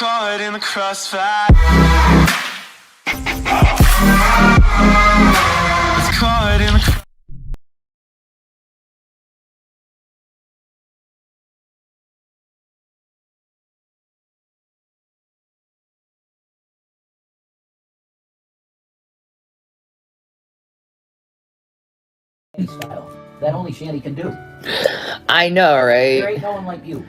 caught in the crossfire. It's caught in the style that only Shanny can do. I know, right? There ain't no one like you.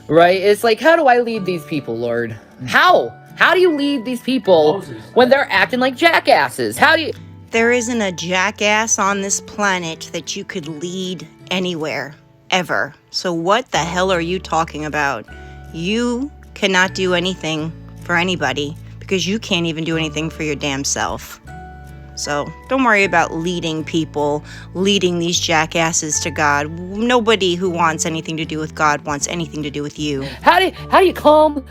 Right? It's like, how do I lead these people, Lord? How? How do you lead these people Moses. when they're acting like jackasses? How do you... There isn't a jackass on this planet that you could lead anywhere, ever. So what the hell are you talking about? You cannot do anything for anybody because you can't even do anything for your damn self. So don't worry about leading people, leading these jackasses to God. Nobody who wants anything to do with God wants anything to do with you. How do you calm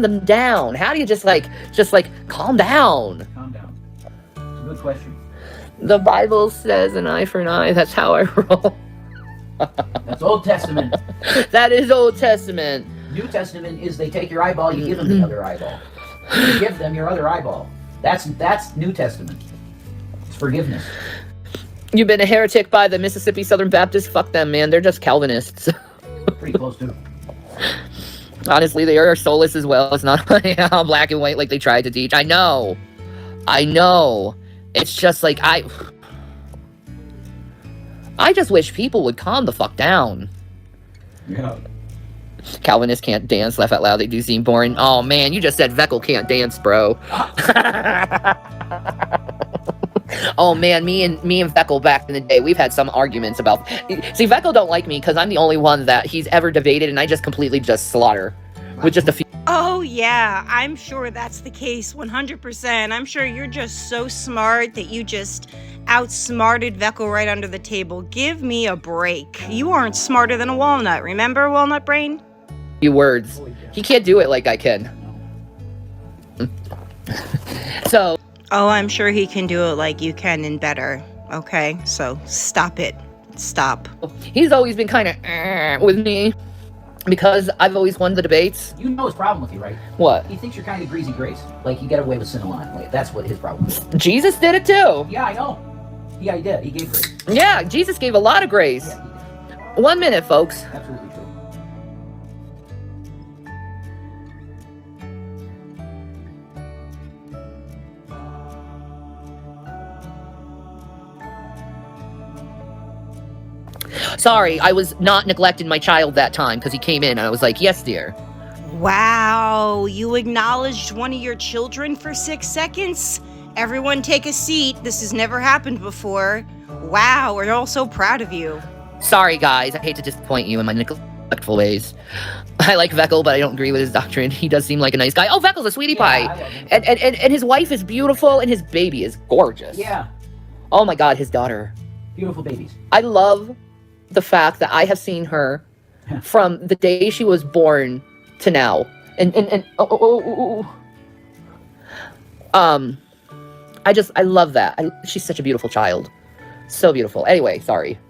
them down? How do you just like calm down? Calm down. It's a good question. The Bible says an eye for an eye. That's how I roll. That's Old Testament. That is Old Testament. New Testament is they take your eyeball, you give them the other eyeball. You give them your other eyeball. That's New Testament. It's forgiveness. You've been a heretic by the Mississippi Southern Baptists? Fuck them, man. They're just Calvinists. Pretty close to. Honestly, they are soulless as well. It's not black and white like they tried to teach. I know. It's just like, I just wish people would calm the fuck down. Yeah. Calvinists can't dance, laugh out loud, they do seem boring. Oh man, you just said Veckel can't dance, bro. Oh man, me and Veckel back in the day, we've had some arguments about... See, Veckel don't like me because I'm the only one that he's ever debated and I just completely just slaughter. With just a few... Oh yeah, I'm sure that's the case 100%. I'm sure you're just so smart that you just outsmarted Veckel right under the table. Give me a break. You aren't smarter than a walnut, remember, Walnut Brain? Few words. He can't do it like I can. So... Oh, I'm sure he can do it like you can and better. Okay, so stop it. Stop. He's always been kind of with me because I've always won the debates. You know his problem with you, right? What? He thinks you're kind of greasy grace. Like you get away with sin a lot. Like, that's what his problem is. Jesus did it too. Yeah, I know. Yeah, he did. He gave grace. Yeah, Jesus gave a lot of grace. Yeah, he did. 1 minute, folks. Absolutely true. Sorry, I was not neglecting my child that time because he came in and I was like, yes, dear. Wow, you acknowledged one of your children for 6 seconds? Everyone take a seat. This has never happened before. Wow, we're all so proud of you. Sorry, guys. I hate to disappoint you in my neglectful ways. I like Veckel, but I don't agree with his doctrine. He does seem like a nice guy. Oh, Veckel's a sweetie pie. And his wife is beautiful and his baby is gorgeous. Yeah. Oh my God, his daughter. Beautiful babies. I love the fact that I have seen her from the day she was born to now. I love that. She's such a beautiful child. So beautiful. Anyway, sorry.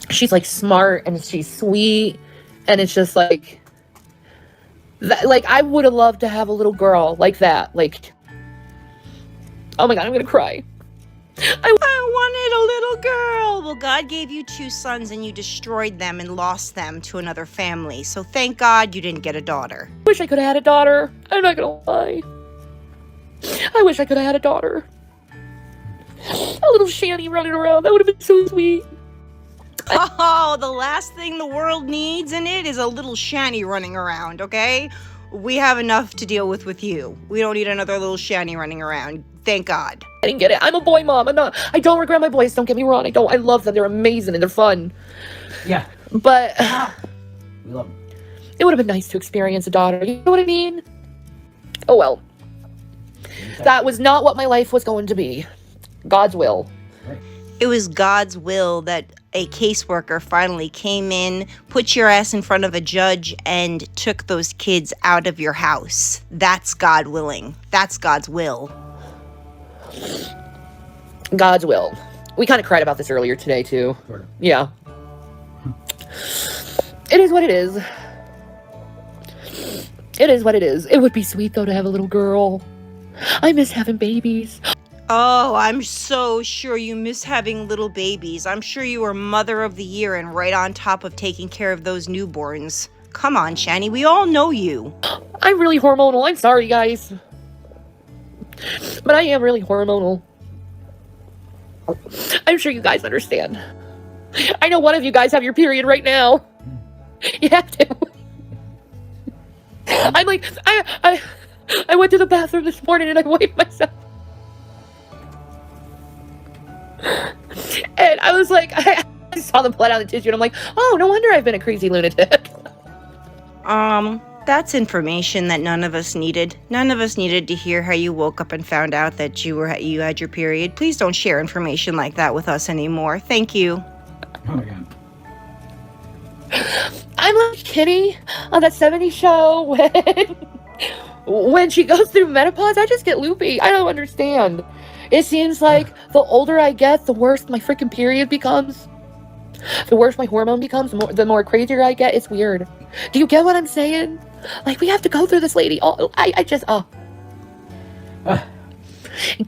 She's like smart and she's sweet and it's just like that, like I would have loved to have a little girl like that. Like, oh my God, I'm gonna cry. I wanted a little girl. Well, God gave you 2 sons and you destroyed them and lost them to another family. So thank God you didn't get a daughter. Wish I could have had a daughter. I'm not gonna lie. I wish I could have had a daughter. A little Shanny running around. That would have been so sweet. Oh, the last thing the world needs in it is a little Shanny running around, okay? We have enough to deal with you. We don't need another little Shanny running around. Thank God. I didn't get it. I'm a boy mom. I don't regret my boys. Don't get me wrong. I love them. They're amazing and they're fun. Yeah. But We love them. it would have been nice to experience a daughter. You know what I mean? Oh well. That was not what my life was going to be. God's will. It was God's will that a caseworker finally came in, put your ass in front of a judge, and took those kids out of your house. That's God willing. That's God's will. God's will. We kind of cried about this earlier today, too. Sort of. Yeah. It is what it is. It is what it is. It would be sweet, though, to have a little girl. I miss having babies. Oh, I'm so sure you miss having little babies. I'm sure you were mother of the year and right on top of taking care of those newborns. Come on, Shanny, we all know you. I'm really hormonal. I'm sorry, guys. But I am really hormonal. I'm sure you guys understand. I know one of you guys have your period right now. You have to. I'm like, I went to the bathroom this morning and I wiped myself. And I was like, I saw the blood on the tissue and I'm like, oh, no wonder I've been a crazy lunatic. That's information that none of us needed. None of us needed to hear how you woke up and found out that you had your period. Please don't share information like that with us anymore. Thank you. Oh my god. I'm like Kitty on that 70s show when she goes through menopause. I just get loopy. I don't understand. It seems like the older I get, the worse my freaking period becomes. The worse my hormone becomes, the more crazier I get. It's weird. Do you get what I'm saying? Like, we have to go through this, lady.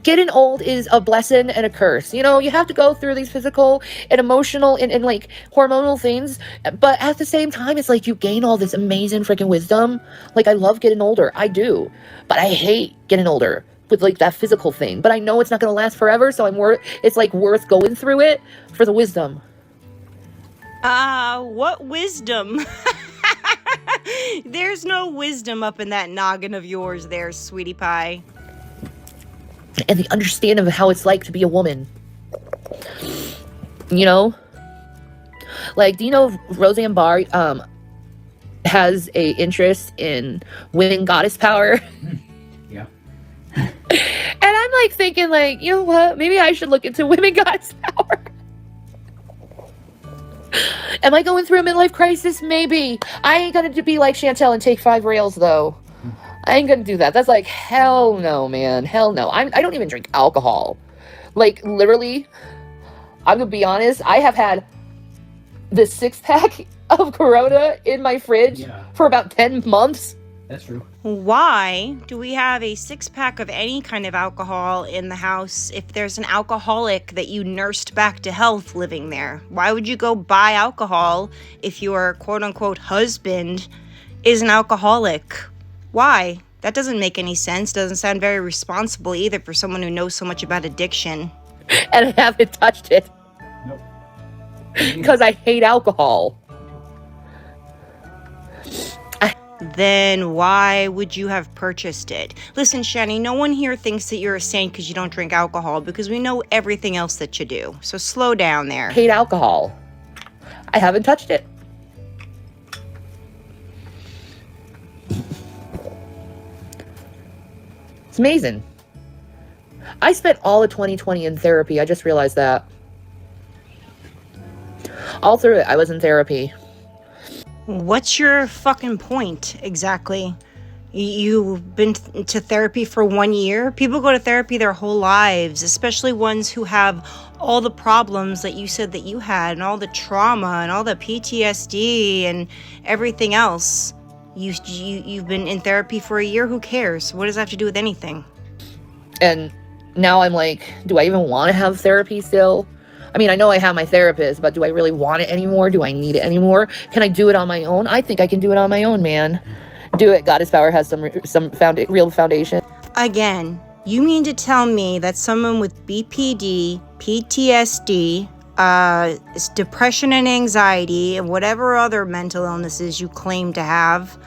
Getting old is a blessing and a curse. You know, you have to go through these physical and emotional and like hormonal things. But at the same time, it's like you gain all this amazing freaking wisdom. Like, I love getting older. I do. But I hate getting older with like that physical thing. But I know it's not going to last forever. So it's like worth going through it for the wisdom. What wisdom? There's no wisdom up in that noggin of yours there, sweetie pie. And the understanding of how it's like to be a woman. You know? Like, do you know Roseanne Barr has a interest in women goddess power? Yeah. And I'm like thinking like, you know what? Maybe I should look into women goddess power. Am I going through a midlife crisis? Maybe. I ain't gonna be like Chantel and take 5 rails, though. I ain't gonna do that. That's like, hell no, man. Hell no. I don't even drink alcohol. Like, literally, I'm gonna be honest, I have had the 6-pack of Corona in my fridge for about 10 months. That's true. Why do we have a 6-pack of any kind of alcohol in the house if there's an alcoholic that you nursed back to health living there? Why would you go buy alcohol if your quote-unquote husband is an alcoholic? Why? That doesn't make any sense. Doesn't sound very responsible either for someone who knows so much about addiction. And I haven't touched it. Nope. Because I hate alcohol. Then why would you have purchased it? Listen, Shanny, no one here thinks that you're a saint because you don't drink alcohol, because we know everything else that you do. So slow down there. I hate alcohol. I haven't touched it. It's amazing. I spent all of 2020 in therapy. I just realized that. All through it, I was in therapy. What's your fucking point, exactly? You've been to therapy for 1 year? People go to therapy their whole lives, especially ones who have all the problems that you said that you had, and all the trauma, and all the PTSD, and everything else. You've been in therapy for a year? Who cares? What does that have to do with anything? And now I'm like, do I even want to have therapy still? I mean, I know I have my therapist, but do I really want it anymore? Do I need it anymore? Can I do it on my own? I think I can do it on my own, man. Do it. Goddess Power has some real foundation. Again, you mean to tell me that someone with BPD, PTSD, depression and anxiety, and whatever other mental illnesses you claim to have,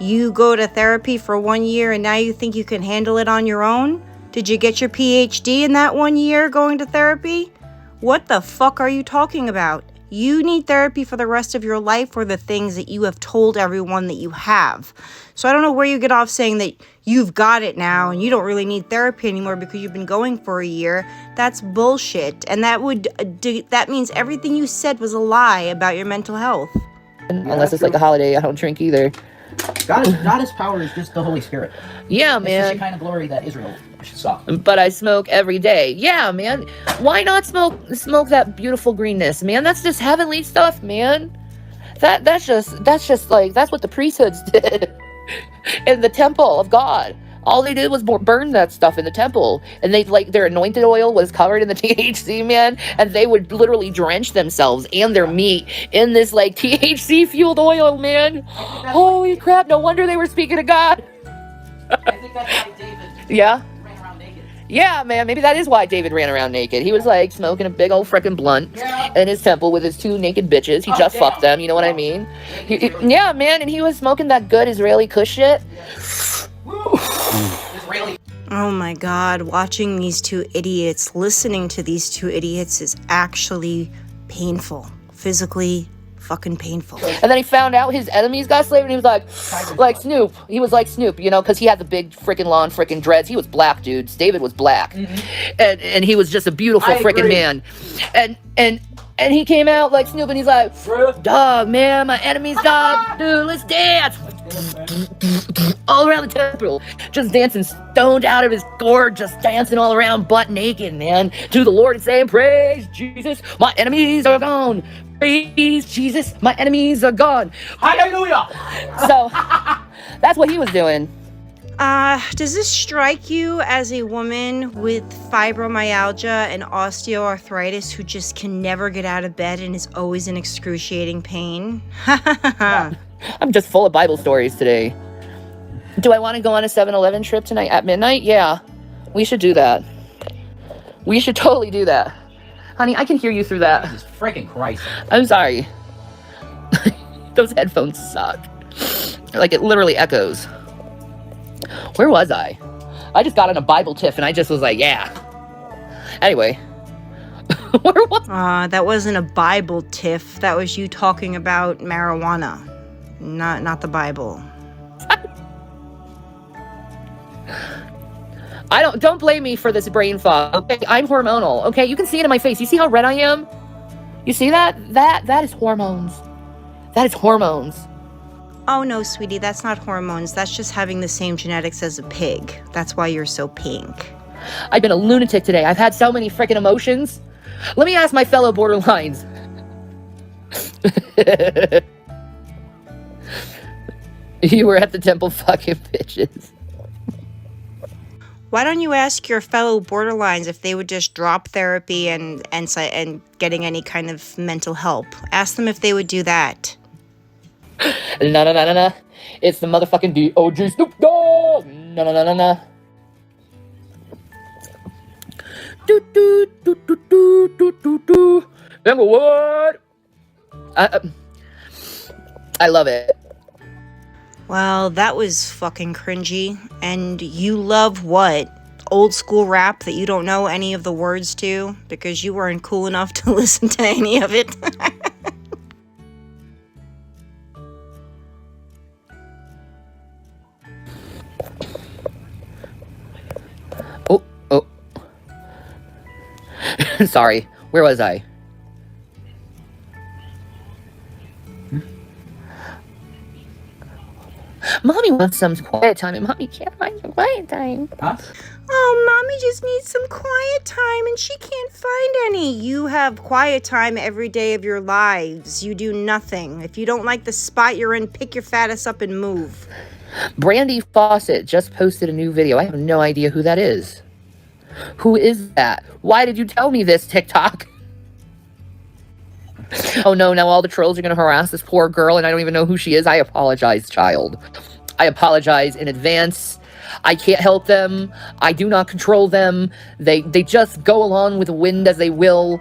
you go to therapy for 1 year and now you think you can handle it on your own? Did you get your PhD in that 1 year going to therapy? What the fuck are you talking about? You need therapy for the rest of your life for the things that you have told everyone that you have. So I don't know where you get off saying that you've got it now and you don't really need therapy anymore because you've been going for a year. That's bullshit. And that means everything you said was a lie about your mental health. Unless it's like a holiday, I don't drink either. Goddess Power is just the Holy Spirit. Yeah, It's man. just the kind of glory that Israel saw. But I smoke every day. Yeah, man. Why not smoke that beautiful greenness, man? That's just heavenly stuff, man. That's just like, that's what the priesthoods did. in the temple of God. All they did was burn that stuff in the temple. And they like their anointed oil was covered in the THC, man. And they would literally drench themselves and their meat in this like THC fueled oil, man. Holy crap. No wonder they were speaking to God. I think that's why David Yeah. ran around naked. Yeah, man. Maybe that is why David ran around naked. He was like smoking a big old freaking blunt in his temple with his 2 naked bitches. He just fucked them. You know what I mean? Yeah, man. And he was smoking that good Israeli kush shit. Israeli. Oh my God, watching these 2 idiots, listening to these 2 idiots is actually painful. Physically fucking painful. And then he found out his enemies got slaved, and he was like Snoop. He was like Snoop, you know, because he had the big freaking long freaking dreads. He was black, dudes. David was black, and he was just a beautiful freaking man. And he came out like Snoop, and he's like, dog, man, my enemies, dog, dude, let's dance. All around the temple, just dancing stoned out of his gourd, just dancing all around butt naked, man, to the Lord and saying, praise Jesus, my enemies are gone. Praise Jesus, my enemies are gone. Hallelujah. So that's what he was doing. Does this strike you as a woman with fibromyalgia and osteoarthritis who just can never get out of bed and is always in excruciating pain? I'm just full of Bible stories today. Do I want to go on a 7-Eleven trip tonight at midnight? Yeah, we should do that. We should totally do that. Honey, I can hear you through that. Jesus freaking Christ. I'm sorry. Those headphones suck. Like, it literally echoes. Where was I? I just got on a Bible tiff and I just was like, yeah. Anyway. Where was That wasn't a Bible tiff. That was you talking about marijuana. Not the Bible. Don't blame me for this brain fog. Okay, I'm hormonal. Okay, you can see it in my face. You see how red I am? You see that? That is hormones. That is hormones. Oh no, sweetie, that's not hormones. That's just having the same genetics as a pig. That's why you're so pink. I've been a lunatic today. I've had so many freaking emotions. Let me ask my fellow borderlines. You were at the temple fucking bitches. Why don't you ask your fellow borderlines if they would just drop therapy and getting any kind of mental help? Ask them if they would do that. No. It's the motherfucking D.O.G. Snoop Dogg. No. Do. Remember what? I love it. Well, that was fucking cringy. And you love what? Old school rap that you don't know any of the words to because you weren't cool enough to listen to any of it. Oh. Sorry. Where was I? Mommy wants some quiet time, and Mommy can't find some quiet time. Huh? Oh, Mommy just needs some quiet time, and she can't find any. You have quiet time every day of your lives. You do nothing. If you don't like the spot you're in, pick your fat ass up and move. Brandy Fawcett just posted a new video. I have no idea who that is. Who is that? Why did you tell me this, TikTok? Oh no, now all the trolls are going to harass this poor girl and I don't even know who she is. I apologize, child. I apologize in advance. I can't help them. I do not control them. They just go along with the wind as they will.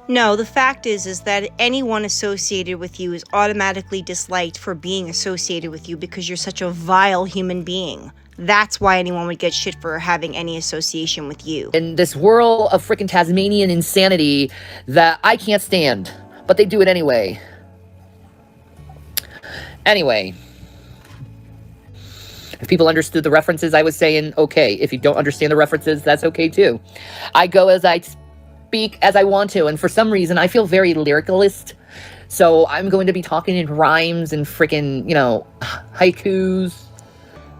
No, the fact is that anyone associated with you is automatically disliked for being associated with you because you're such a vile human being. That's why anyone would get shit for having any association with you. In this whirl of freaking Tasmanian insanity that I can't stand. But they do it anyway. Anyway. If people understood the references, I was saying, okay. If you don't understand the references, that's okay too. I go as I speak as I want to. And for some reason, I feel very lyricalist. So I'm going to be talking in rhymes and freaking, haikus.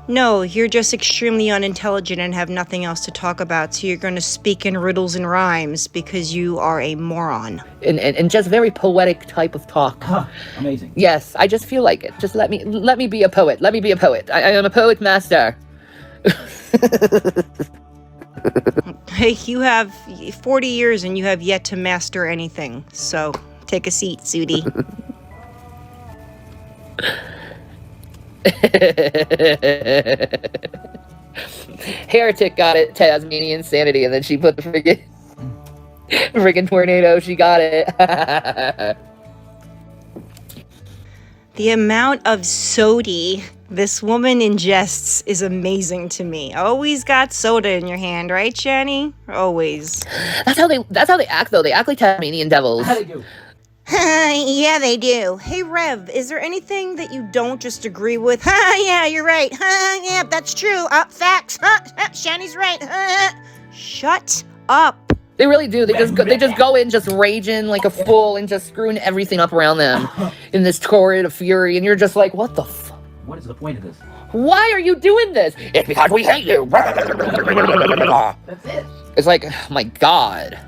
No, you're just extremely unintelligent and have nothing else to talk about, so you're going to speak in riddles and rhymes because you are a moron. And just very poetic type of talk. Huh, amazing. Yes, I just feel like it. Just let me be a poet. Let me be a poet. I am a poet master. Hey, you have 40 years and you have yet to master anything, so take a seat, Sudi. Heretic got it, Tasmanian Insanity, and then she put the friggin' tornado. She got it. The amount of sody this woman ingests is amazing to me. Always got soda in your hand, right, Shanny? Always. That's how they act, though. They act like Tasmanian devils. How they do? Yeah, they do. Hey, Rev, is there anything that you don't just agree with? Yeah, you're right. Yeah, that's true. Facts. Shanny's right. Shut up. They really do. They just go in just raging like a fool and just screwing everything up around them in this torrent of fury. And you're just like, what the fuck? What is the point of this? Why are you doing this? It's because we hate you. That's it. It's like, oh my God.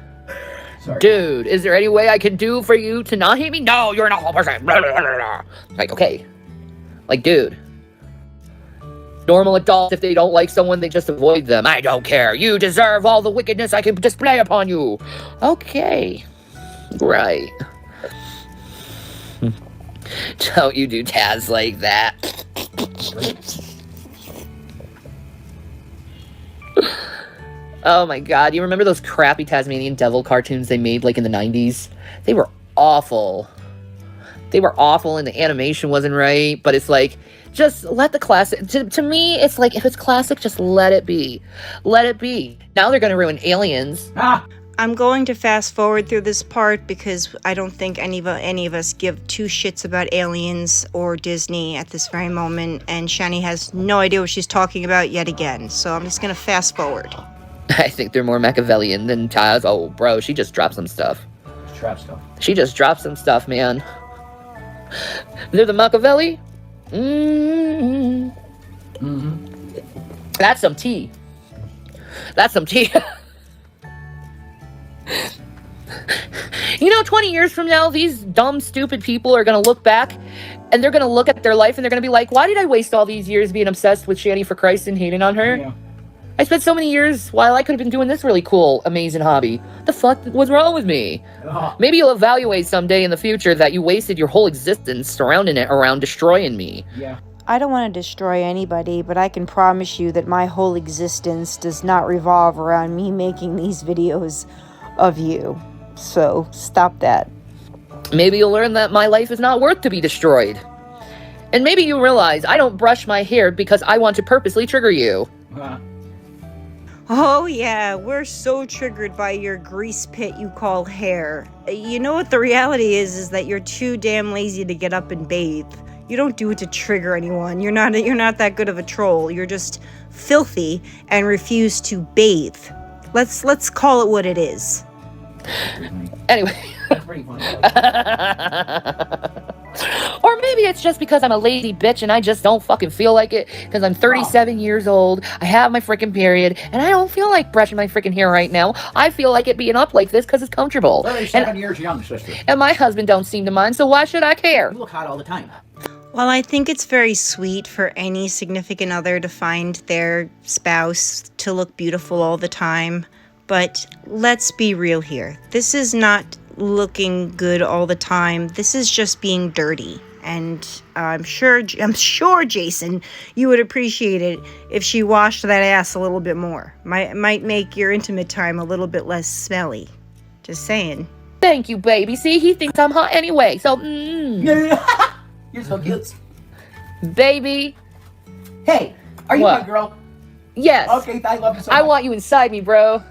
Sorry. Dude, is there any way I can do for you to not hate me? No, you're an awful person. Like, okay. Like, dude. Normal adults, if they don't like someone, they just avoid them. I don't care. You deserve all the wickedness I can display upon you. Okay. Right. Don't you do Taz like that. Oh my God, you remember those crappy Tasmanian devil cartoons they made like in the 90s? They were awful. They were awful and the animation wasn't right, but it's like, just let the classic, to me, it's like, if it's classic, just let it be. Let it be. Now they're going to ruin Aliens. I'm going to fast forward through this part because I don't think any of us give two shits about Aliens or Disney at this very moment, and Shanny has no idea what she's talking about yet again, so I'm just going to fast forward. I think they're more Machiavellian than Taz. Oh, bro, she just dropped some stuff. Trap stuff. She just dropped some stuff, man. They're the Machiavelli? Mm-hmm. Mm-hmm. That's some tea. That's some tea. You know, 20 years from now, these dumb, stupid people are going to look back and they're going to look at their life and they're going to be like, why did I waste all these years being obsessed with Shanny for Christ and hating on her? Yeah. I spent so many years while I could have been doing this really cool, amazing hobby. The fuck was wrong with me? Maybe you'll evaluate someday in the future that you wasted your whole existence surrounding it around destroying me. Yeah. I don't want to destroy anybody, but I can promise you that my whole existence does not revolve around me making these videos of you. So stop that. Maybe you'll learn that my life is not worth to be destroyed. And maybe you realize I don't brush my hair because I want to purposely trigger you. Oh yeah, we're so triggered by your grease pit you call hair. You know what the reality is that you're too damn lazy to get up and bathe. You don't do it to trigger anyone. You're not that good of a troll. You're just filthy and refuse to bathe. Let's call it what it is. Anyway. That's pretty funny. Or maybe it's just because I'm a lazy bitch and I just don't fucking feel like it because I'm 37 years old, I have my freaking period, and I don't feel like brushing my freaking hair right now. I feel like it being up like this because it's comfortable. 37 years young, sister. And my husband don't seem to mind, so why should I care? You look hot all the time. Well, I think it's very sweet for any significant other to find their spouse to look beautiful all the time. But let's be real here. This is not looking good all the time. This is just being dirty. And I'm sure, Jason, you would appreciate it if she washed that ass a little bit more. Might make your intimate time a little bit less smelly. Just saying. Thank you, baby. See, he thinks I'm hot anyway, so, You're so cute. Baby. Hey, are you What? my girl? Yes. Okay, I love you so much. I want you inside me, bro.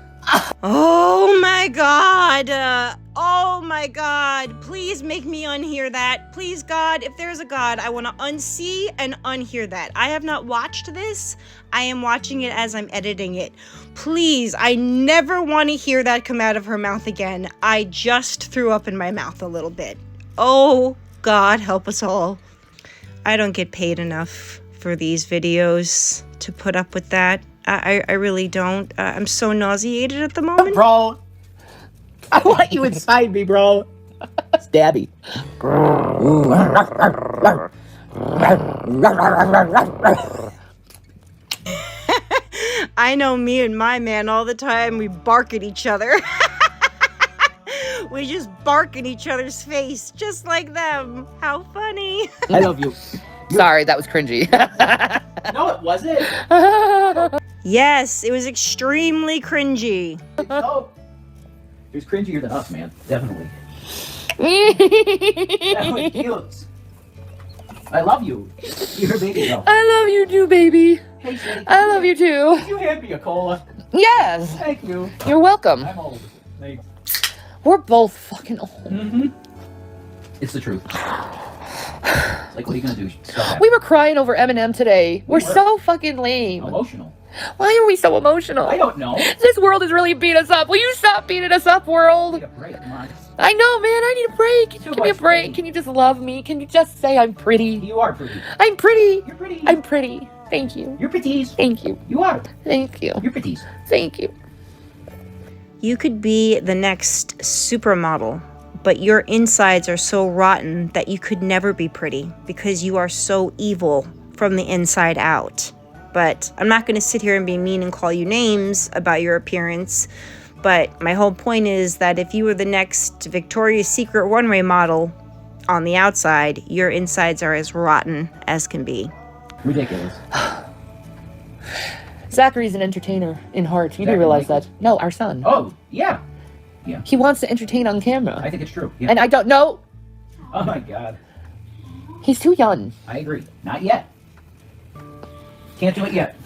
Oh my god. Oh my god. Please make me unhear that. Please, God, if there's a God, I want to unsee and unhear that. I have not watched this. I am watching it as I'm editing it. Please, I never want to hear that come out of her mouth again. I just threw up in my mouth a little bit. Oh, God, help us all. I don't get paid enough through these videos to put up with that. I really don't. I'm so nauseated at the moment. Bro, I want you inside me, bro. Stabby. I know me and my man all the time, we bark at each other. We just bark in each other's face, just like them. How funny. I love you. Sorry, that was cringy. No, it wasn't. Yes, it was extremely cringy. No. It was cringier than us, man. Definitely. Definitely feels. I love you. You're a baby girl. I love you too, baby. Hey, Shanny, I love you too. you hand me a cola. Yes, Thank you. you're welcome. I'm old. Thanks. We're both fucking old. Mm-hmm. It's the truth. It's like, what are you gonna do? Stop We were crying over Eminem today. We're were. so fucking lame. emotional. Why are we so emotional? I don't know. This world is really beating us up. Will you stop beating us up, world? Take a break, come on. I know, man. I need a break. Too Give me a much break. pain. Can you just love me? Can you just say I'm pretty? You are pretty. I'm pretty. You're pretty. I'm pretty. Thank you. You're pretties. Thank you. You are. Thank you. You're pretties. Thank you. You could be the next supermodel, but your insides are so rotten that you could never be pretty because you are so evil from the inside out. But I'm not going to sit here and be mean and call you names about your appearance. But my whole point is that if you were the next Victoria's Secret runway model on the outside, your insides are as rotten as can be. Ridiculous. Zachary's an entertainer in heart. You do Zachary realize Michaels? that? No, our son. Oh, yeah. He wants to entertain on camera. I think it's true. Yeah. And I don't know. Oh my God. He's too young. I agree. Not yet. Can't do it yet.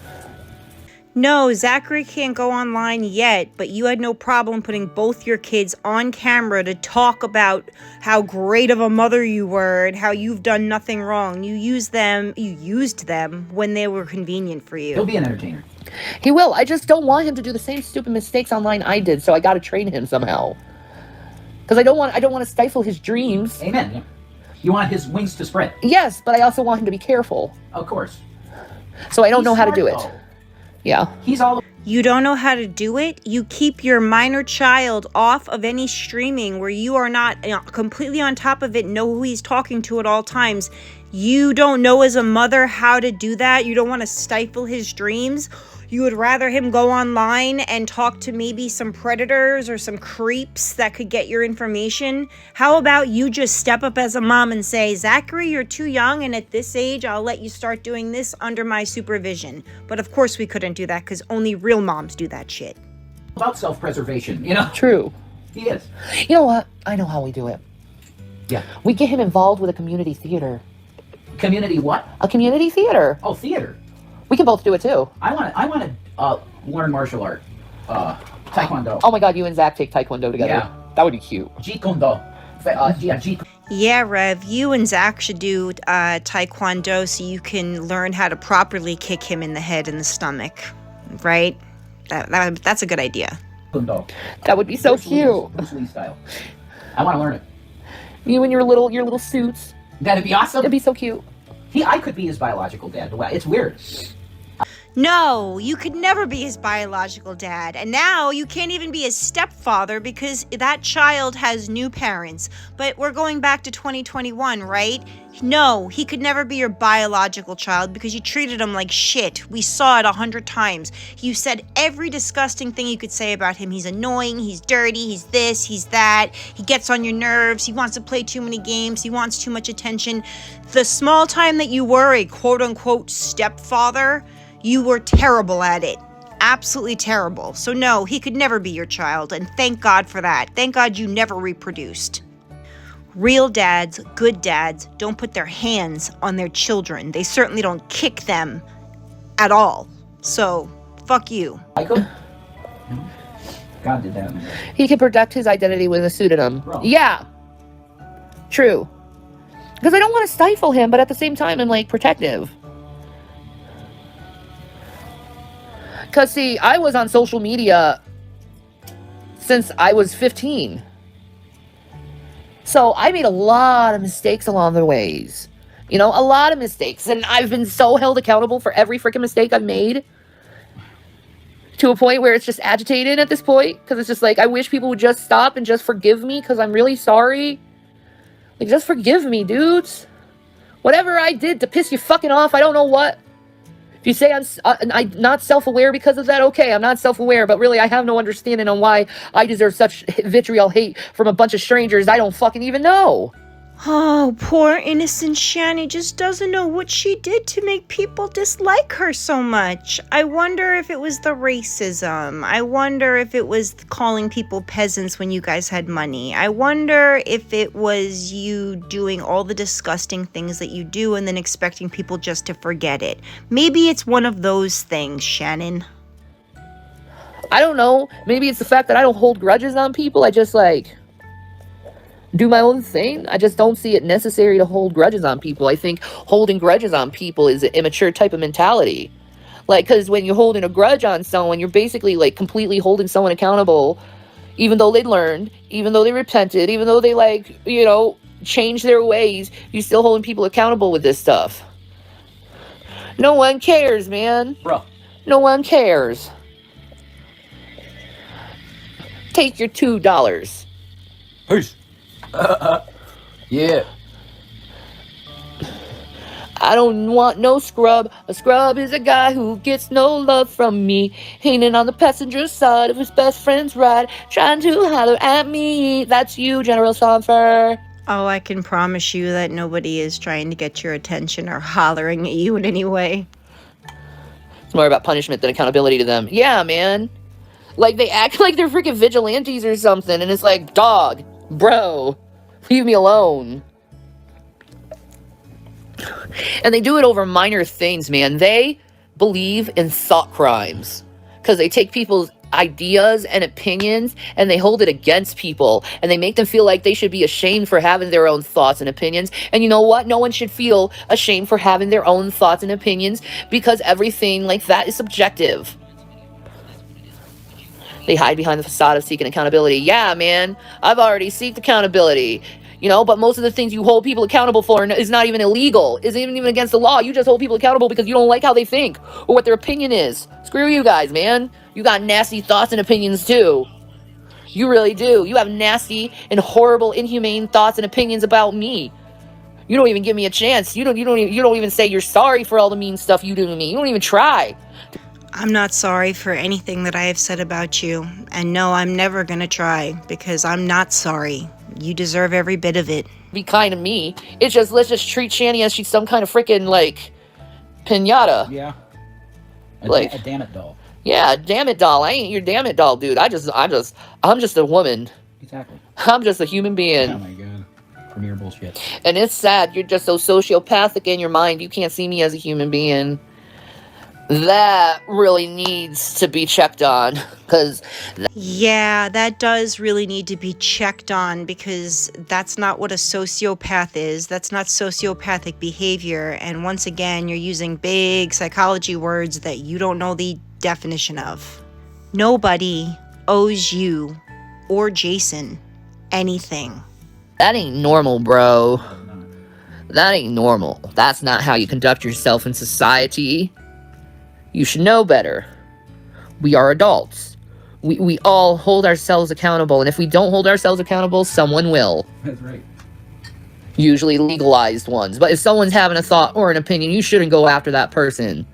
No, Zachary can't go online yet, but you had no problem putting both your kids on camera to talk about how great of a mother you were and how you've done nothing wrong. You used them when they were convenient for He'll you. be an entertainer. He will. I just don't want him to do the same stupid mistakes online I did, so I gotta train him somehow. Because I don't want to stifle his dreams. Amen. Yeah. You want his wings to spread. Yes, but I also want him to be careful. Of course. So I don't He's know how to smart, do it. though. Yeah. He's all You don't know how to do it? You keep your minor child off of any streaming where you are not completely on top of it, know who he's talking to at all times. You don't know as a mother how to do that. You don't want to stifle his dreams. You would rather him go online and talk to maybe some predators or some creeps that could get your information. How about you just step up as a mom and say, Zachary, you're too young, and at this age, I'll let you start doing this under my supervision. But of course we couldn't do that because only real moms do that shit. about self-preservation, you know? True. He is. You know what? I know how we do it. Yeah. We get him involved with a community theater. Community what? A community theater. Oh, theater. We can both do it too. I want to learn martial art. Taekwondo. Oh my god, you and Zach take Taekwondo together. Yeah. That would be cute. Jeet Kune Do. Yeah, Jeet. Yeah, Rev, you and Zach should do Taekwondo so you can learn how to properly kick him in the head and the stomach, right? That's a good idea. Kune Do. That would be so cute. Bruce Lee style. I want to learn it. You and your little suits. That'd be awesome. It'd be so cute. I could be his biological dad. It's weird. No, you could never be his biological dad. And now you can't even be his stepfather because that child has new parents. But we're going back to 2021, right? No, he could never be your biological child because you treated him like shit. We saw it 100 times. You said every disgusting thing you could say about him. He's annoying, he's dirty, he's this, he's that. He gets on your nerves, he wants to play too many games, he wants too much attention. The small time that you were a quote-unquote stepfather, you were terrible at it. Absolutely terrible. So no, he could never be your child, and thank God for that. Thank God you never reproduced. Real dads, good dads, don't put their hands on their children. They certainly don't kick them at all. So, fuck you. I could. God did that. He can protect his identity with a pseudonym. Bro. Yeah. True. Because I don't want to stifle him, but at the same time, I'm like protective. Because, see, I was on social media since I was 15. So I made a lot of mistakes along the ways. You know, a lot of mistakes. And I've been so held accountable for every freaking mistake I've made, to a point where it's just agitated at this point. Because it's just like, I wish people would just stop and just forgive me, because I'm really sorry. Like, just forgive me, dudes. Whatever I did to piss you fucking off, I don't know what. If you say I'm not self-aware because of that, okay, I'm not self-aware, but really I have no understanding on why I deserve such vitriol hate from a bunch of strangers I don't fucking even know. Oh, poor innocent Shanny just doesn't know what she did to make people dislike her so much. I wonder if it was the racism. I wonder if it was calling people peasants when you guys had money. I wonder if it was you doing all the disgusting things that you do and then expecting people just to forget it. Maybe it's one of those things, Shannon. I don't know. Maybe it's the fact that I don't hold grudges on people. I just, like, do my own thing. I just don't see it necessary to hold grudges on people. I think holding grudges on people is an immature type of mentality. Like, because when you're holding a grudge on someone, you're basically, like, completely holding someone accountable, even though they learned, even though they repented, even though they, like, you know, changed their ways. You're still holding people accountable with this stuff. No one cares, man. Bro. No one cares. Take your $2. Peace. Yeah. I don't want no scrub. A scrub is a guy who gets no love from me. Hanging on the passenger side of his best friend's ride, trying to holler at me. That's you, General Sanfer. Oh, I can promise you that nobody is trying to get your attention or hollering at you in any way. It's more about punishment than accountability to them. Yeah, man. Like, they act like they're freaking vigilantes or something, and it's like, dog, bro, leave me alone. And they do it over minor things, man. They believe in thought crimes because they take people's ideas and opinions and they hold it against people, and they make them feel like they should be ashamed for having their own thoughts and opinions. And you know what? No one should feel ashamed for having their own thoughts and opinions, because everything like that is subjective. They hide behind the facade of seeking accountability. Yeah, man, I've already sought accountability. You know, but most of the things you hold people accountable for is not even illegal, isn't even against the law. You just hold people accountable because you don't like how they think or what their opinion is. Screw you guys, man. You got nasty thoughts and opinions too. You really do. You have nasty and horrible, inhumane thoughts and opinions about me. You don't even give me a chance. You don't even say you're sorry for all the mean stuff you do to me. You don't even try. I'm not sorry for anything that I have said about you. And no, I'm never gonna try, because I'm not sorry. You deserve every bit of it. Be kind to me. It's just, let's just treat Shanny as she's some kind of freaking, like, pinata. Yeah. Like, a damn it doll. Yeah, damn it doll. I ain't your damn it doll, dude. I'm just a woman. Exactly. I'm just a human being. Oh my god. Premier bullshit. And it's sad. You're just so sociopathic in your mind. You can't see me as a human being. That really needs to be checked on, because yeah, that does really need to be checked on, because that's not what a sociopath is. That's not sociopathic behavior. And once again, you're using big psychology words that you don't know the definition of. Nobody owes you or Jason anything. that ain't normal, bro. That ain't normal. That's not how you conduct yourself in society. You should know better. We are adults. We all hold ourselves accountable, and if we don't hold ourselves accountable, someone will. That's right. Usually legalized ones. But if someone's having a thought or an opinion, you shouldn't go after that person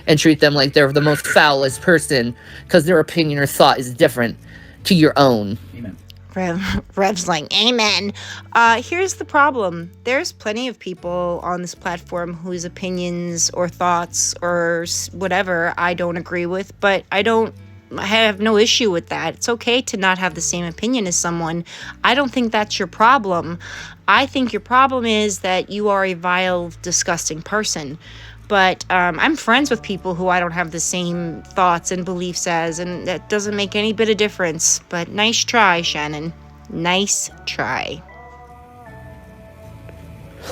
and treat them like they're the most foulest person because their opinion or thought is different to your own. Amen. Rev's like, amen. Here's the problem. There's plenty of people on this platform whose opinions or thoughts or whatever I don't agree with, but I have no issue with that. It's okay to not have the same opinion as someone. I don't think that's your problem. I think your problem is that you are a vile, disgusting person. But I'm friends with people who I don't have the same thoughts and beliefs as, and that doesn't make any bit of difference. But nice try, Shannon. Nice try.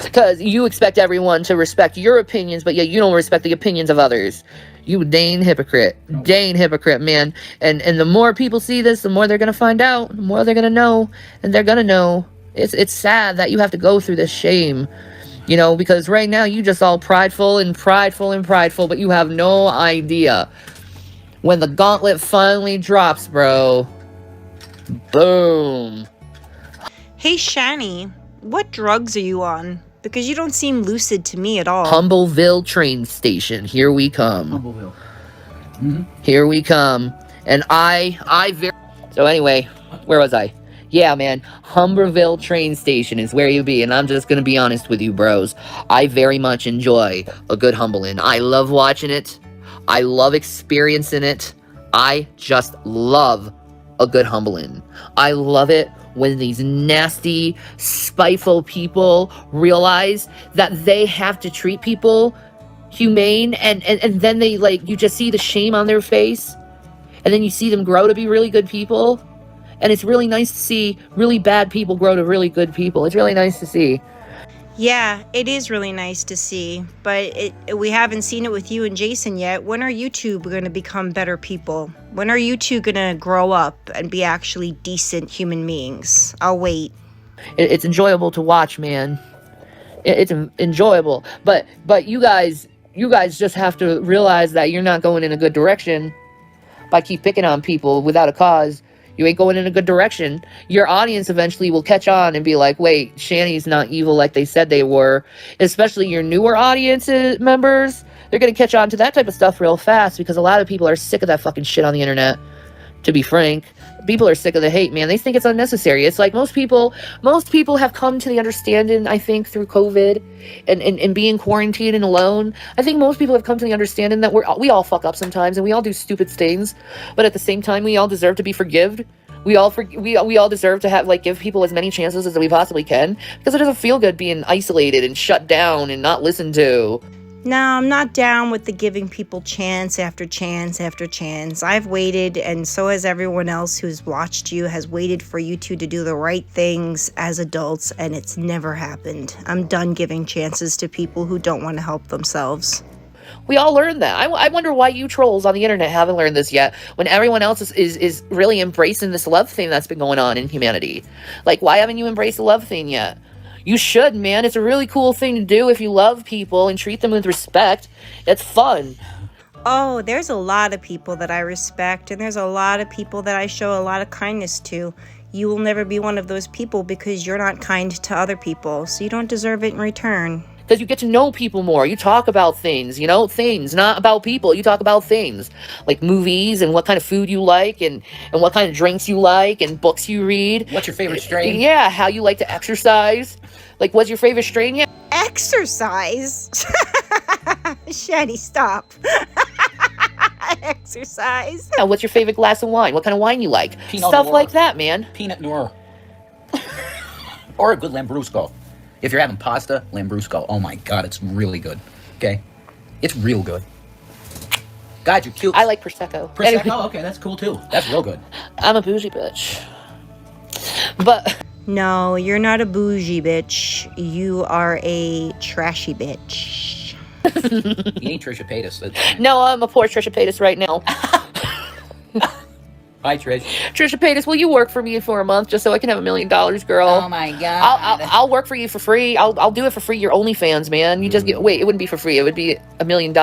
Because you expect everyone to respect your opinions, but yet you don't respect the opinions of others. You dang hypocrite. Dang hypocrite, man. And the more people see this, the more they're going to find out. The more they're going to know. And they're going to know. It's sad that you have to go through this shame. You know, because right now you just all prideful and prideful and prideful, but you have no idea. When the gauntlet finally drops, bro, boom. Hey, Shanny, what drugs are you on? Because you don't seem lucid to me at all. Humbleville train station. Here we come. Humbleville. Here we come. And so anyway, where was I? Yeah, man, Humberville train station is where you be, and I'm just gonna be honest with you, bros. I very much enjoy a good humbling. I love watching it. I love experiencing it. I just love a good humbling. I love it when these nasty, spiteful people realize that they have to treat people humane, and then they, like, you just see the shame on their face, and then you see them grow to be really good people. And it's really nice to see really bad people grow to really good people. It's really nice to see. Yeah, it is really nice to see, but we haven't seen it with you and Jason yet. When are you two going to become better people? When are you two going to grow up and be actually decent human beings? I'll wait. It's enjoyable to watch, man. It's enjoyable. But you guys just have to realize that you're not going in a good direction by keep picking on people without a cause. You ain't going in a good direction. Your audience eventually will catch on and be like, wait, Shanny's not evil like they said they were. Especially your newer audience members. They're going to catch on to that type of stuff real fast because a lot of people are sick of that fucking shit on the internet, to be frank. People are sick of the hate, man. They think it's unnecessary. It's like most people have come to the understanding, I think, through COVID and being quarantined and alone. I think most people have come to the understanding that we all fuck up sometimes and we all do stupid things, but at the same time, we all deserve to be forgiven. We all deserve to have, like, give people as many chances as we possibly can, because it doesn't feel good being isolated and shut down and not listened to. No, I'm not down with the giving people chance after chance after chance. I've waited, and so has everyone else who's watched you, has waited for you two to do the right things as adults, and it's never happened. I'm done giving chances to people who don't want to help themselves. We all learned that. I wonder why you trolls on the internet haven't learned this yet, when everyone else is really embracing this love thing that's been going on in humanity. Like, why haven't you embraced the love thing yet? You should, man. It's a really cool thing to do if you love people and treat them with respect. It's fun. Oh, there's a lot of people that I respect, and there's a lot of people that I show a lot of kindness to. You will never be one of those people because you're not kind to other people, so you don't deserve it in return. Because you get to know people more. You talk about things, things, not about people. You talk about things like movies and what kind of food you like and what kind of drinks you like and books you read. What's your favorite strain? Yeah, how you like to exercise. Like, what's your favorite strain? Yeah. Exercise? Shanny, stop. Exercise? Yeah, what's your favorite glass of wine? What kind of wine you like? Pinot Stuff Noir. like that, man. Pinot Noir. Or a good Lambrusco. If you're having pasta, Lambrusco. Oh my god, it's really good. Okay? It's real good. God, you're cute. I like Prosecco. Prosecco? Okay, that's cool too. That's real good. I'm a bougie bitch. But... No, you're not a bougie bitch. You are a trashy bitch. You ain't Trisha Paytas. No, I'm a poor Trisha Paytas right now. Hi, Trish. Trisha Paytas, will you work for me for a month just so I can have $1 million, girl? Oh my god. I'll work for you for free. I'll do it for free. Your OnlyFans, man. You just get... Wait, it wouldn't be for free. It would be $1 million.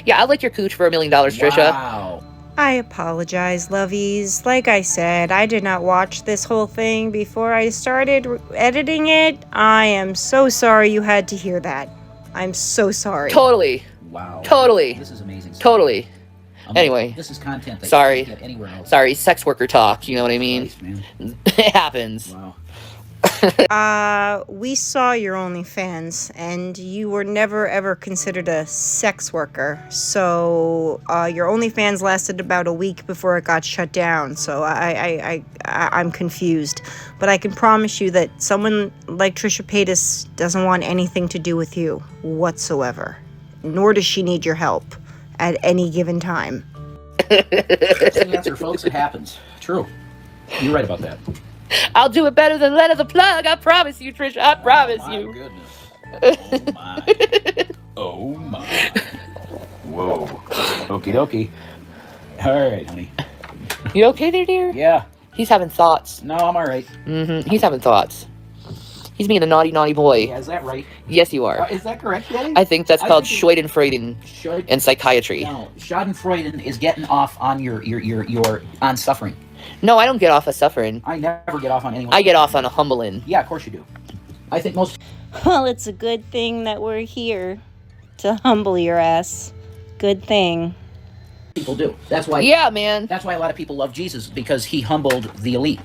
Yeah, I'd like your cooch for $1 million, Trisha. Wow. I apologize, lovies. Like I said, I did not watch this whole thing before I started editing it. I am so sorry you had to hear that. I'm so sorry. Totally. Wow. Totally. This is amazing stuff. Totally. Anyway. This is content that Sorry. you can't get anywhere else. Sorry, sex worker talk, you know what I mean? Christ, man. It happens. Wow. We saw your OnlyFans, and you were never ever considered a sex worker. So, your OnlyFans lasted about a week before it got shut down. So I'm confused. But I can promise you that someone like Trisha Paytas doesn't want anything to do with you whatsoever. Nor does she need your help at any given time. That's the answer, folks. It happens. True. You're right about that. I'll do it better than Lena the Plug. I promise you, Trisha. I promise Oh, my you. goodness. Oh, my. Oh, my. Whoa. Okie dokie. All right, honey. You okay there, dear? Yeah. He's having thoughts. No, I'm all right. He's having thoughts. He's being a naughty, naughty boy. Yeah, is that right? Yes, you are. Is that correct, Daddy? I think that's called think Schadenfreude in psychiatry. No, Schadenfreude is getting off on your on suffering. No, I don't get off of suffering. I never get off on anyone. I get off on a humbling. Yeah, of course you do. I think most Well, it's a good thing that we're here to humble your ass. Good thing. people do. That's why. Yeah, man. That's why a lot of people love Jesus, because he humbled the elite.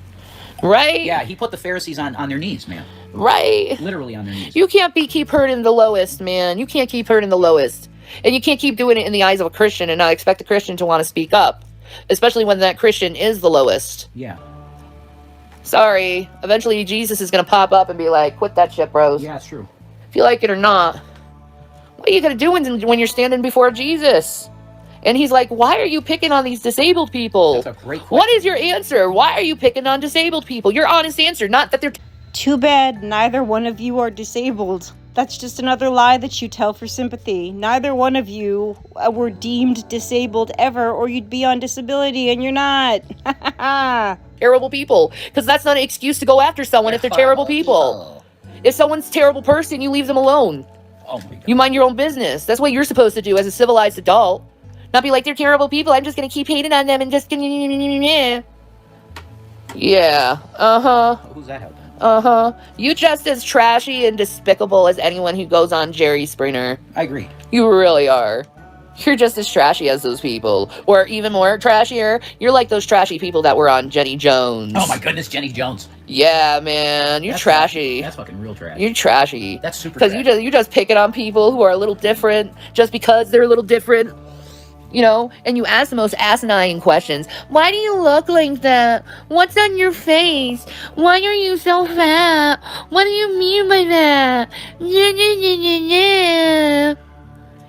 Right? Yeah, he put the Pharisees on their knees, man. Right. Literally on their knees. You can't keep hurting the lowest, man. You can't keep hurting the lowest. And you can't keep doing it in the eyes of a Christian and not expect a Christian to want to speak up. Especially when that Christian is the lowest. Yeah. Sorry. Eventually Jesus is going to pop up and be like, quit that shit, bros. Yeah, it's true. If you like it or not. What are you going to do when you're standing before Jesus? And he's like, why are you picking on these disabled people? That's a great question. What is your answer? Why are you picking on disabled people? Your honest answer, not that they're... Too bad neither one of you are disabled. That's just another lie that you tell for sympathy. Neither one of you were deemed disabled ever, or you'd be on disability, and you're not. terrible people. Because that's not an excuse to go after someone if they're terrible people. If someone's a terrible person, you leave them alone. Oh my God. You mind your own business. That's what you're supposed to do as a civilized adult. Not be like, they're terrible people, I'm just going to keep hating on them and just... Yeah. Uh-huh. Who's that helping? Uh-huh. You just as trashy and despicable as anyone who goes on Jerry Springer. I agree. You really are. You're just as trashy as those people. Or even more trashier, you're like those trashy people that were on Jenny Jones. Oh my goodness, Jenny Jones. Yeah, man. You're trashy. That's fucking real trash. You're trashy. That's super Because trash. you just picking on people who are a little different just because they're a little different. You know, and you ask the most asinine questions. Why do you look like that? What's on your face? Why are you so fat? What do you mean by that?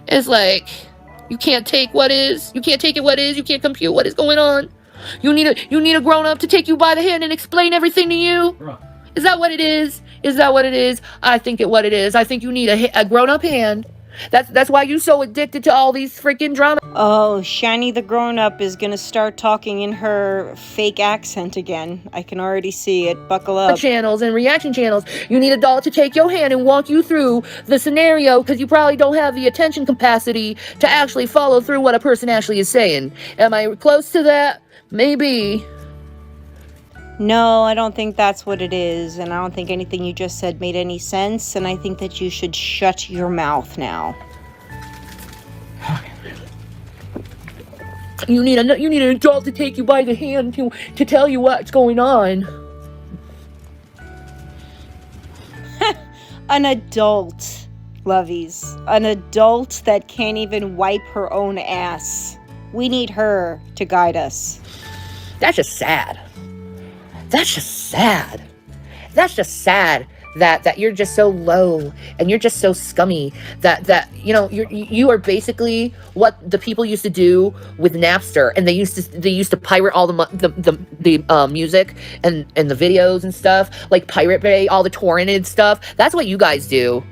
It's like, you can't take what is. You can't take it what is. You can't compute what is going on. You need a grown-up to take you by the hand and explain everything to you. Bruh. Is that what it is? Is that what it is? I think what it is. I think you need a grown-up hand. That's why you're so addicted to all these freaking drama Oh, Shanny the grown-up is gonna start talking in her fake accent again. I can already see it. Buckle up. channels and reaction channels. You need a doll to take your hand and walk you through the scenario because you probably don't have the attention capacity to actually follow through what a person actually is saying. Am I close to that? Maybe. No, I don't think that's what it is, and I don't think anything you just said made any sense, and I think that you should shut your mouth now. You need an adult to take you by the hand to tell you what's going on. An adult, lovies. An adult that can't even wipe her own ass. We need her to guide us. That's just sad. That's just sad. That's just sad that you're just so low and you're just so scummy that you are basically what the people used to do with Napster, and they used to pirate all the music and the videos and stuff, like Pirate Bay, all the torrented stuff. That's what you guys do.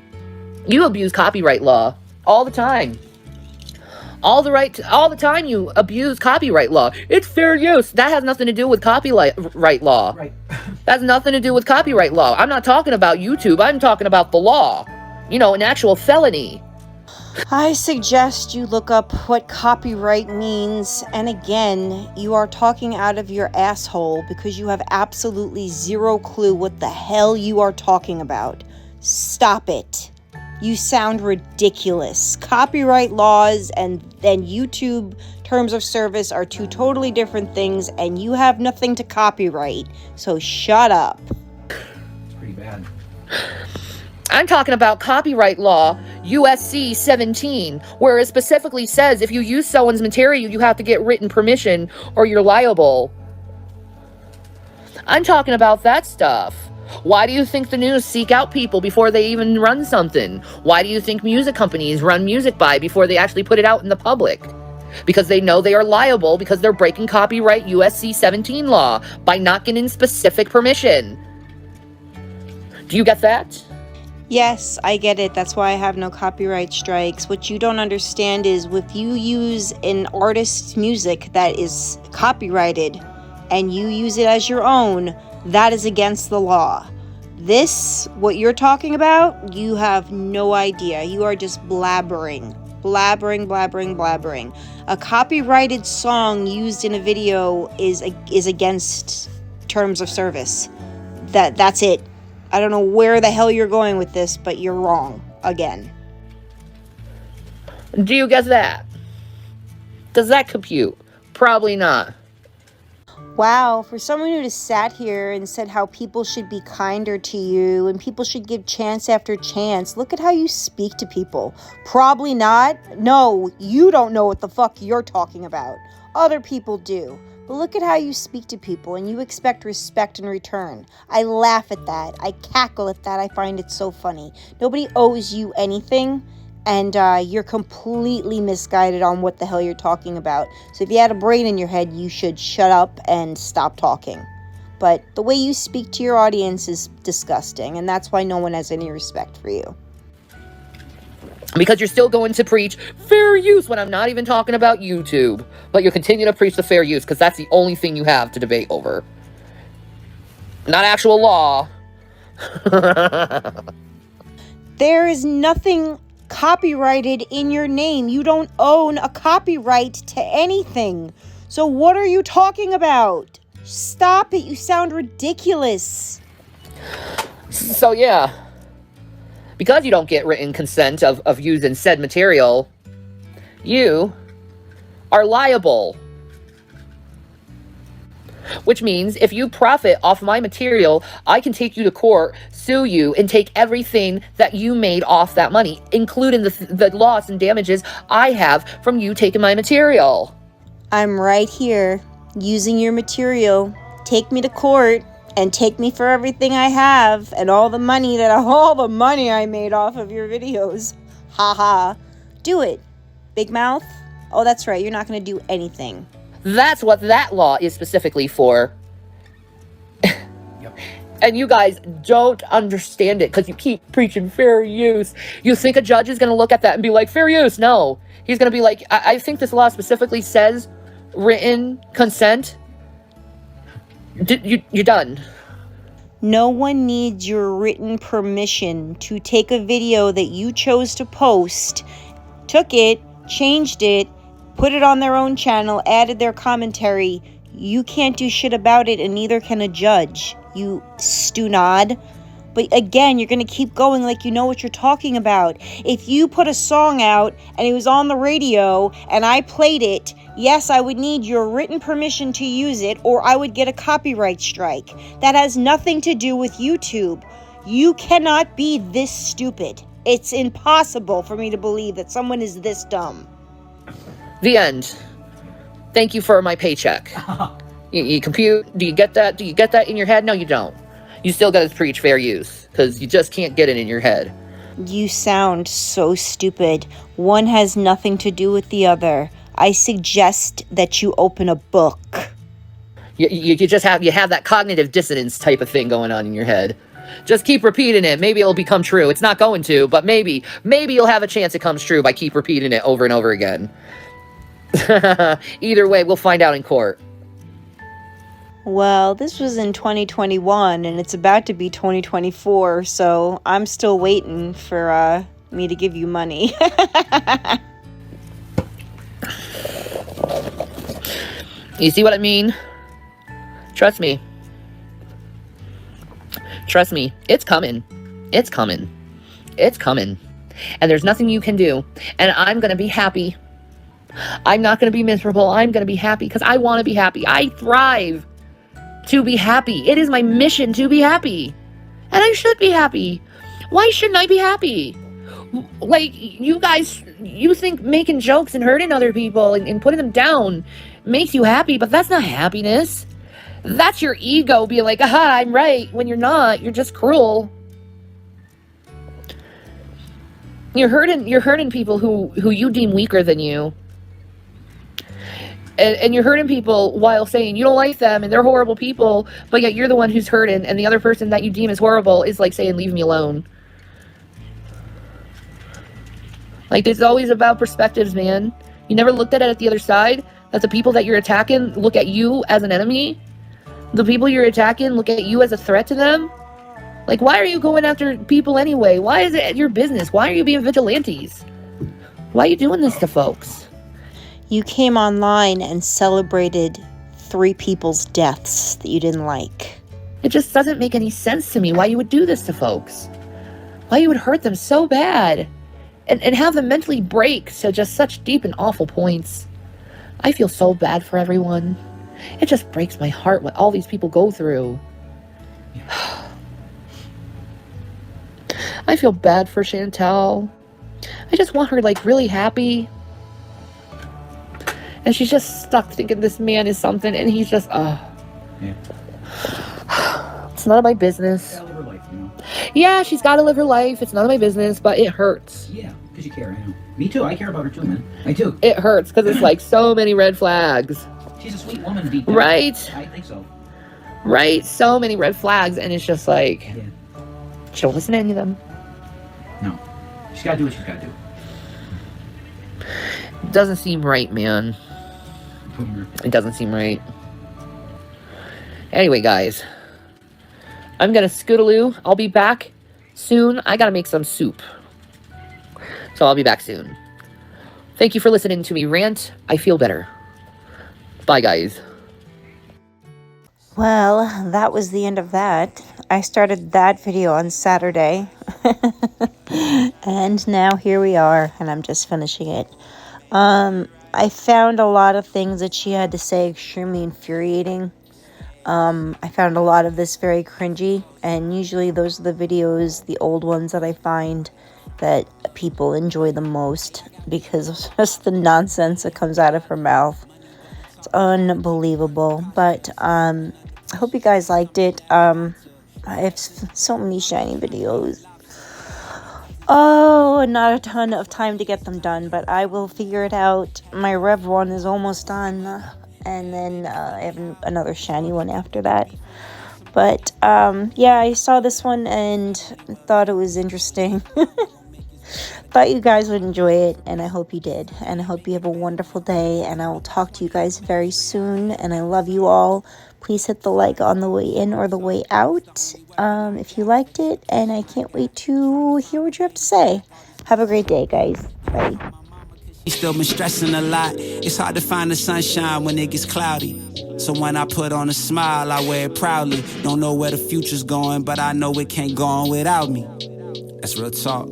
You abuse copyright law all the time. All the time you abuse copyright law. It's fair use. That has nothing to do with copyright law. Right. That has nothing to do with copyright law. I'm not talking about YouTube. I'm talking about the law. An actual felony. I suggest you look up what copyright means, and again, you are talking out of your asshole because you have absolutely zero clue what the hell you are talking about. Stop it. You sound ridiculous. Copyright laws and YouTube terms of service are two totally different things, and you have nothing to copyright. So shut up. It's pretty bad. I'm talking about copyright law, USC 17, where it specifically says if you use someone's material, you have to get written permission or you're liable. I'm talking about that stuff. Why do you think the news seek out people before they even run something? Why do you think music companies run music by before they actually put it out in the public? Because they know they are liable because they're breaking copyright USC 17 law by not getting specific permission. Do you get that? Yes, I get it. That's why I have no copyright strikes. What you don't understand is if you use an artist's music that is copyrighted and you use it as your own, that is against the law. This, what you're talking about, you have no idea. You are just blabbering. Blabbering. A copyrighted song used in a video is against terms of service. That's it. I don't know where the hell you're going with this, but you're wrong again. Do you get that? Does that compute? Probably not. Wow, for someone who just sat here and said how people should be kinder to you and people should give chance after chance, look at how you speak to people. Probably not. No, you don't know what the fuck you're talking about. Other people do. But look at how you speak to people and you expect respect in return. I laugh at that. I cackle at that. I find it so funny. Nobody owes you anything. And you're completely misguided on what the hell you're talking about. So if you had a brain in your head, you should shut up and stop talking. But the way you speak to your audience is disgusting, and that's why no one has any respect for you. Because you're still going to preach fair use when I'm not even talking about YouTube. But you'll continue to preach the fair use because that's the only thing you have to debate over. Not actual law. There is nothing copyrighted in your name. You don't own a copyright to anything. So what are you talking about? Stop it. You sound ridiculous. So yeah, because you don't get written consent of using said material, you are liable. Which means if you profit off my material, I can take you to court, sue you, and take everything that you made off that money, including the loss and damages I have from you taking my material. I'm right here using your material. Take me to court and take me for everything I have and all the money I made off of your videos. Haha. Do it. Big mouth. Oh, that's right. You're not going to do anything. That's what that law is specifically for. And you guys don't understand it because you keep preaching fair use. You think a judge is going to look at that and be like, fair use? No. He's going to be like, I think this law specifically says written consent. You're done. No one needs your written permission to take a video that you chose to post, took it, changed it, put it on their own channel, added their commentary. You can't do shit about it, and neither can a judge, you stunod. But again, you're going to keep going like you know what you're talking about. If you put a song out and it was on the radio and I played it, yes, I would need your written permission to use it, or I would get a copyright strike. That has nothing to do with YouTube. You cannot be this stupid. It's impossible for me to believe that someone is this dumb. The end. Thank you for my paycheck. You compute? Do you get that? Do you get that in your head? No, you don't. You still got to preach fair use because you just can't get it in your head. You sound so stupid. One has nothing to do with the other. I suggest that you open a book. You just have that cognitive dissonance type of thing going on in your head. Just keep repeating it. Maybe it'll become true. It's not going to, but maybe you'll have a chance it comes true by keep repeating it over and over again. Either way, we'll find out in court. Well, this was in 2021 and it's about to be 2024, so I'm still waiting for me to give you money. You see what I mean? Trust me. Trust me. It's coming. It's coming. It's coming. And there's nothing you can do. And I'm going to be happy. I'm not going to be miserable. I'm going to be happy because I want to be happy. I thrive to be happy. It is my mission to be happy. And I should be happy. Why shouldn't I be happy? Like, you guys, you think making jokes and hurting other people and putting them down makes you happy, but that's not happiness. That's your ego being like, aha, I'm right, when you're not. You're just cruel. You're hurting people who you deem weaker than you. And you're hurting people while saying you don't like them and they're horrible people, but yet you're the one who's hurting, and the other person that you deem as horrible is like saying, leave me alone. Like, it's always about perspectives, man. You never looked at it at the other side? That the people that you're attacking look at you as an enemy? The people you're attacking look at you as a threat to them? Like, why are you going after people anyway? Why is it your business? Why are you being vigilantes? Why are you doing this to folks? You came online and celebrated 3 people's deaths that you didn't like. It just doesn't make any sense to me why you would do this to folks. Why you would hurt them so bad and have them mentally break to just such deep and awful points. I feel so bad for everyone. It just breaks my heart what all these people go through. I feel bad for Chantel. I just want her, like, really happy. And she's just stuck thinking this man is something, and he's just, Yeah. It's none of my business. Gotta live her life, you know? Yeah, she's got to live her life. It's none of my business, but it hurts. Yeah, because you care, I know. Me too, I care about her too, man. I too. It hurts because it's like so many red flags. She's a sweet woman deep down. Right? I think so. Right? So many red flags, and it's just like, Yeah. she don't listen to any of them. No. She's gotta do what she's gotta do. It doesn't seem right, man. It doesn't seem right. Anyway, guys, I'm gonna scootaloo. I'll be back soon. I gotta make some soup. So I'll be back soon. Thank you for listening to me rant. I feel better. Bye, guys. Well, that was the end of that. I started that video on Saturday. And now here we are, and I'm just finishing it. I found a lot of things that she had to say extremely infuriating. I found a lot of this very cringy, and usually those are the videos, the old ones, that I find that people enjoy the most because of just the nonsense that comes out of her mouth. It's unbelievable. But I hope you guys liked it. I have so many Shiny videos. Oh, not a ton of time to get them done, but I will figure it out. My Rev one is almost done, and then I have another Shiny one after that. But yeah, I saw this one and thought it was interesting. Thought you guys would enjoy it, and I hope you did. And I hope you have a wonderful day, and I will talk to you guys very soon. And I love you all. Please hit the like on the way in or the way out if you liked it, and I can't wait to hear what you have to say. Have a great day, guys. Bye. Still been stressing a lot. It's hard to find the sunshine when it gets cloudy. So when I put on a smile, I wear it proudly. Don't know where the future's going, but I know it can't go on without me. That's real talk.